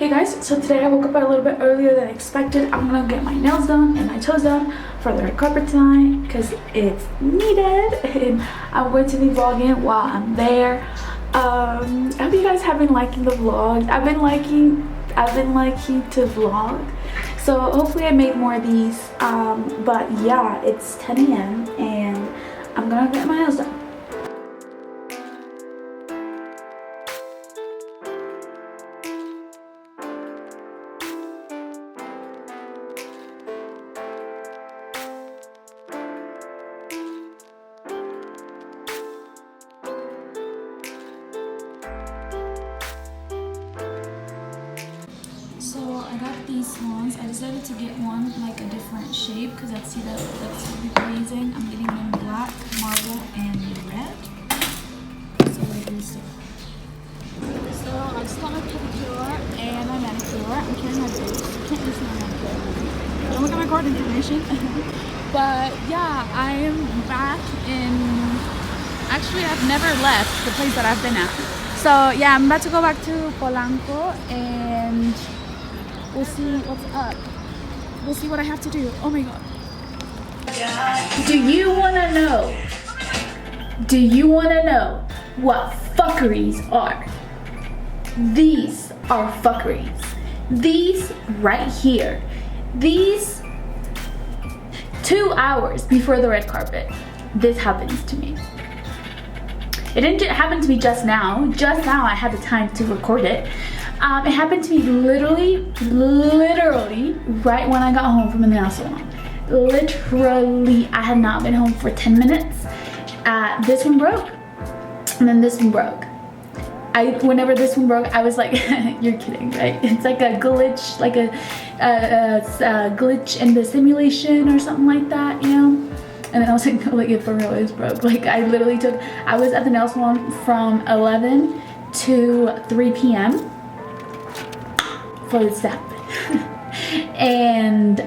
Hey guys, so today I woke up a little bit earlier than expected. I'm gonna get my nails done and my toes done for the red carpet tonight because it's needed, and I'm going to be vlogging while I'm there. I hope you guys have been liking the vlogs. I've been liking to vlog, so hopefully I made more of these. But yeah, it's 10 a.m. and I'm gonna get my nails done. So I got these ones. I decided to get one like a different shape because that's really pleasing. I'm getting them black, marble, and red. So what do you see? So I just got my pedicure and my manicure. I'm carrying my boots. You can't use my manicure. Don't look at my card information. But yeah, I am back in. Actually, I've never left the place that I've been at. So yeah, I'm about to go back to Polanco and we'll see what's up. We'll see what I have to do. Oh my god. Do you want to know? Do you want to know what fuckeries are? These are fuckeries. These right here. These 2 hours before the red carpet. This happens to me. It didn't happen to me just now. Just now I had the time to record it. It happened to me literally right when I got home from the nail salon. Literally, I had not been home for 10 minutes. This one broke, and then this one broke. Whenever this one broke, I was like, you're kidding, right? It's like a glitch, like a glitch in the simulation or something like that, you know? And then I was like if for real, it's broke. Like I was at the nail salon from 11 to 3 p.m. for this to happen. And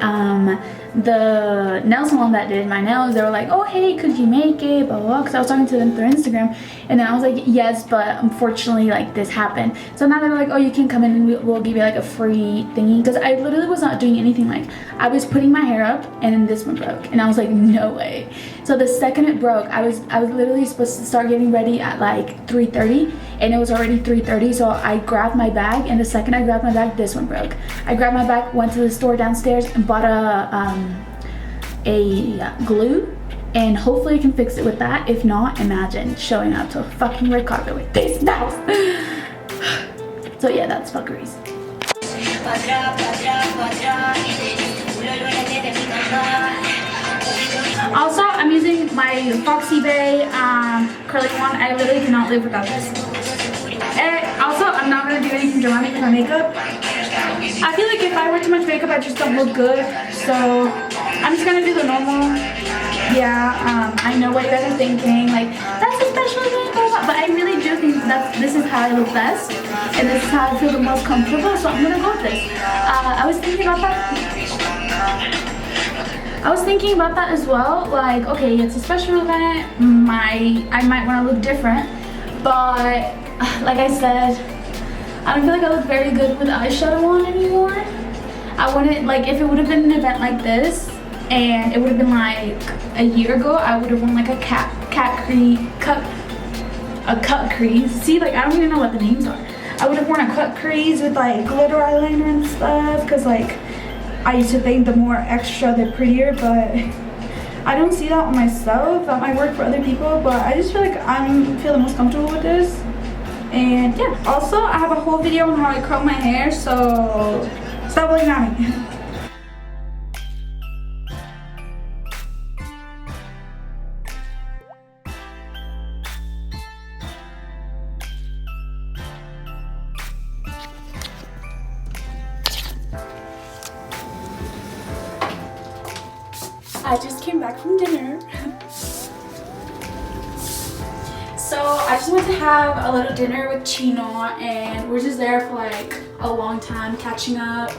the nail salon that did my nails, they were like, oh hey, could you make it, blah blah blah, because I was talking to them through Instagram, and then I was like, yes, but unfortunately like this happened. So now they're like, oh, you can come in and we'll give you like a free thingy, because I literally was not doing anything. Like I was putting my hair up and then this one broke, and I was like, no way. So the second it broke, I was literally supposed to start getting ready at like 3:30, and it was already 3:30. So I grabbed my bag, and the second I grabbed my bag, this one broke. I grabbed my bag, went to the store downstairs and bought a glue, and hopefully I can fix it with that. If not, imagine showing up to a fucking red carpet with this now. So yeah, that's fuckeries. Also, I'm using my Foxy Bay curling one. I literally cannot live without this. And also, I'm not gonna do anything dramatic with my makeup. I feel like if I wear too much makeup, I just don't look good. So I'm just gonna do the normal. Yeah, I know what you guys are thinking. Like, that's a special event, but I really do think that this is how I look best, and this is how I feel the most comfortable. So I'm gonna go with this. I was thinking about that as well. Like, okay, it's a special event. I might want to look different, but like I said, I don't feel like I look very good with eyeshadow on anymore. I wouldn't, like, if it would have been an event like this and it would have been like a year ago, I would have worn like a cut crease. See, like, I don't even know what the names are. I would have worn a cut crease with like glitter eyeliner and stuff, because like I used to think the more extra the prettier, but I don't see that on myself. That might work for other people, but I just feel like I feel the most comfortable with this. And yeah, also I have a whole video on how I curl my hair, so stop looking at me. I just came back from dinner. So I just went to have a little dinner with Chino, and we're just there for like a long time catching up.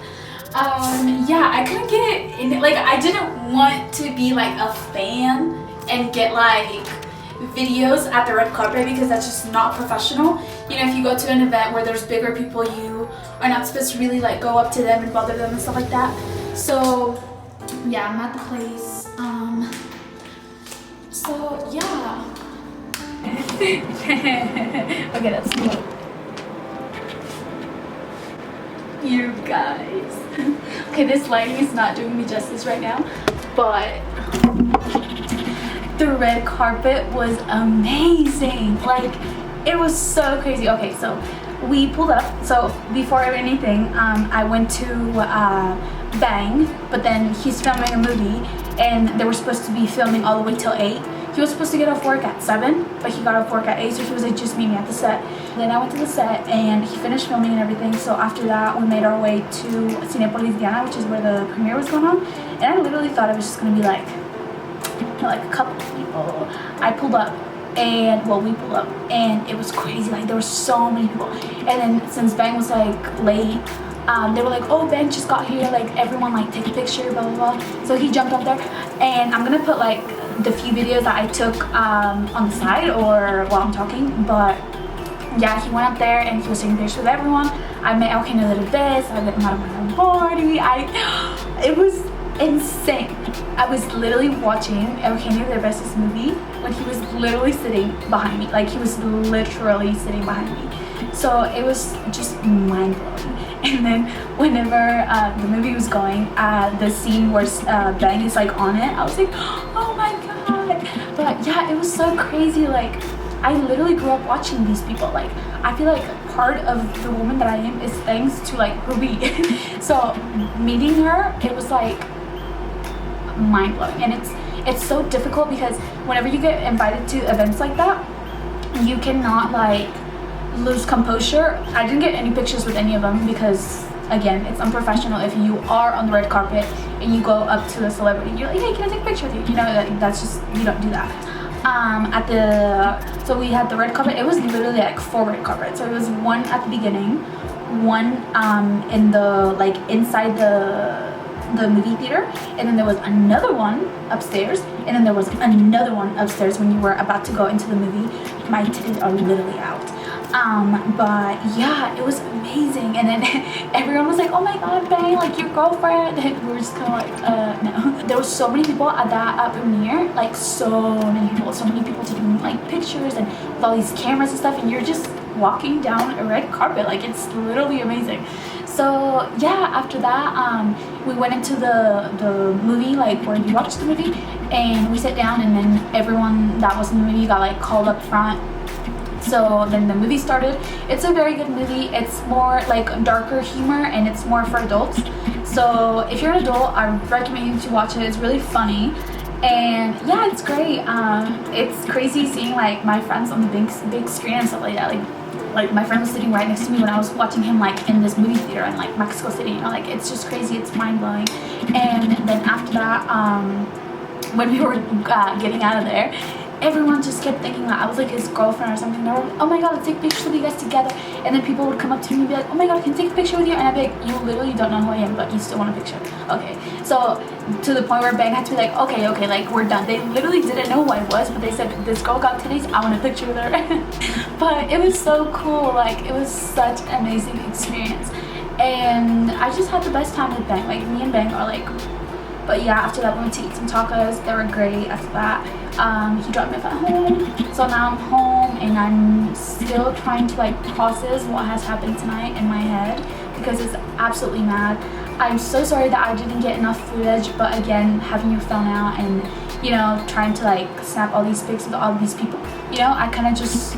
Yeah, I couldn't get in it. Like, I didn't want to be like a fan and get like videos at the red carpet because that's just not professional. You know, if you go to an event where there's bigger people, you are not supposed to really like go up to them and bother them and stuff like that. So yeah, I'm at the place. So yeah. Okay, that's cool. You guys. Okay, this lighting is not doing me justice right now, but the red carpet was amazing. Like, it was so crazy. Okay, so we pulled up. So before anything, I went to Bang, but then he's filming a movie, and they were supposed to be filming all the way till 8. He was supposed to get off work at 7, but he got off work at 8, so he was like, just meet me at the set. Then I went to the set, and he finished filming and everything. So after that, we made our way to Cinepolis Diana, which is where the premiere was going on. And I literally thought it was just gonna be like a couple people. I pulled up, and well, we pulled up, and it was crazy. Like, there were so many people. And then since Bang was like late, they were like, oh, Bang just got here, like everyone like take a picture, blah blah blah. So he jumped up there, and I'm gonna put like the few videos that I took on the side or while I'm talking. But yeah, he went up there and he was taking pictures with everyone. I met Eugenio Derbez, I met Madame Party. It was insane. I was literally watching Eugenio Derbez's movie when he was literally sitting behind me. Like, he was literally sitting behind me. So it was just mind-blowing. And then whenever the movie was going, the scene where Bang is like on it, I was like, oh my god. But yeah, it was so crazy. Like, I literally grew up watching these people. Like, I feel like part of the woman that I am is thanks to like Ruby. So meeting her, it was like mind-blowing. And it's so difficult because whenever you get invited to events like that, you cannot like lose composure. I didn't get any pictures with any of them because, again, it's unprofessional if you are on the red carpet and you go up to a celebrity, you're like, hey, can I take a picture with you? You know, that's just, you don't do that. So we had the red carpet. It was literally like 4 red carpets. So it was one at the beginning, one in the like inside the movie theater, and then there was another one upstairs, and then there was another one upstairs when you were about to go into the movie. My tickets are literally out. But yeah, it was amazing. And then everyone was like, oh my god, Bang, like your girlfriend. And we were just kind of like, no. There was so many people at that premiere, like so many people taking like pictures and with all these cameras and stuff, and you're just walking down a red carpet. Like, it's literally amazing. So yeah, after that, we went into the movie, like where you watch the movie, and we sat down, and then everyone that was in the movie got like called up front. So then the movie started. It's a very good movie. It's more like darker humor, and it's more for adults. So if you're an adult, I recommend you to watch it. It's really funny, and yeah, it's great. It's crazy seeing like my friends on the big screen and stuff like that. Like my friend was sitting right next to me when I was watching him like in this movie theater in like Mexico City. You know, like it's just crazy. It's mind blowing. And then after that, when we were getting out of there, everyone just kept thinking that I was like his girlfriend or something. They were like, oh my god, let's take pictures of you guys together. And then people would come up to me and be like, oh my god, can I take a picture with you? And I'd be like, you literally don't know who I am, but you still want a picture. Okay. So to the point where Bang had to be like, okay, like we're done. They literally didn't know who I was, but they said, this girl got titties, I want a picture with her. But it was so cool. Like, it was such an amazing experience. And I just had the best time with Bang. Like, me and Bang are like, but yeah, after that we went to eat some tacos. They were great. After that, he dropped me off at home. So now I'm home, and I'm still trying to like process what has happened tonight in my head because it's absolutely mad. I'm so sorry that I didn't get enough footage, but again, having your phone out and, you know, trying to like snap all these pics with all these people, you know, I kind of just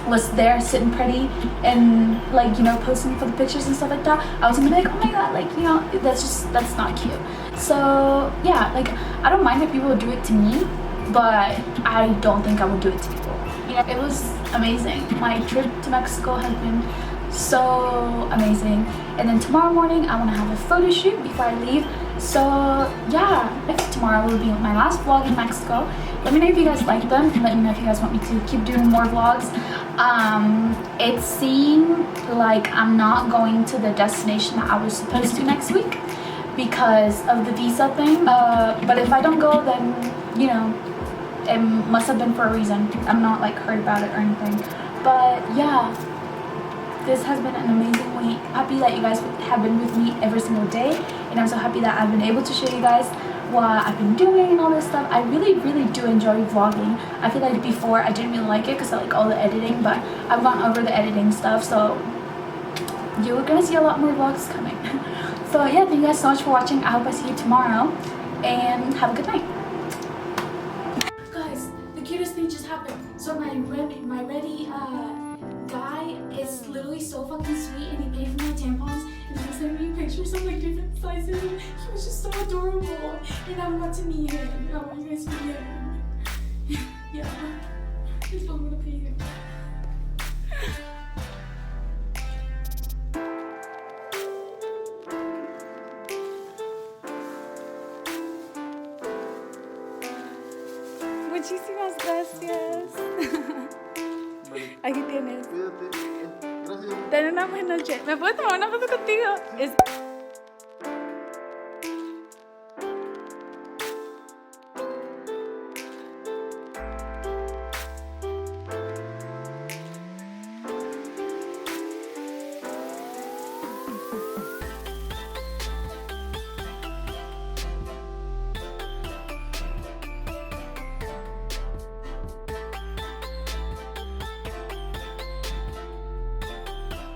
was there sitting pretty and like, you know, posting for the pictures and stuff like that. I was gonna be like, oh my god, like, you know, that's not cute. So yeah, like, I don't mind if people would do it to me, but I don't think I would do it to people. You know, it was amazing. My trip to Mexico has been so amazing. And then tomorrow morning I want to have a photo shoot before I leave. So yeah, tomorrow will be my last vlog in Mexico. Let me know if you guys like them, and let me know if you guys want me to keep doing more vlogs. It seemed like I'm not going to the destination that I was supposed to next week because of the visa thing. But if I don't go, then, you know, it must have been for a reason. I'm not like hurt about it or anything. But yeah, this has been an amazing week. Happy that you guys have been with me every single day, and I'm so happy that I've been able to show you guys what I've been doing and all this stuff. I really do enjoy vlogging. I feel like before I didn't really like it because I like all the editing, but I've gone over the editing stuff, so you're gonna see a lot more vlogs coming. So yeah, thank you guys so much for watching. I hope I see you tomorrow, and have a good night. Guys, the cutest thing just happened. So my ready guy is literally so fucking sweet, and he paid for my tampons, and he sent me pictures of like different sizes. He was just so adorable, and I'm about to meet him. I want you guys to meet him. Yeah, I'm gonna pay him. Muchísimas gracias. Aquí tienes. Cuídate. Gracias. Ten una buena noche. ¿Me puedo tomar una foto contigo?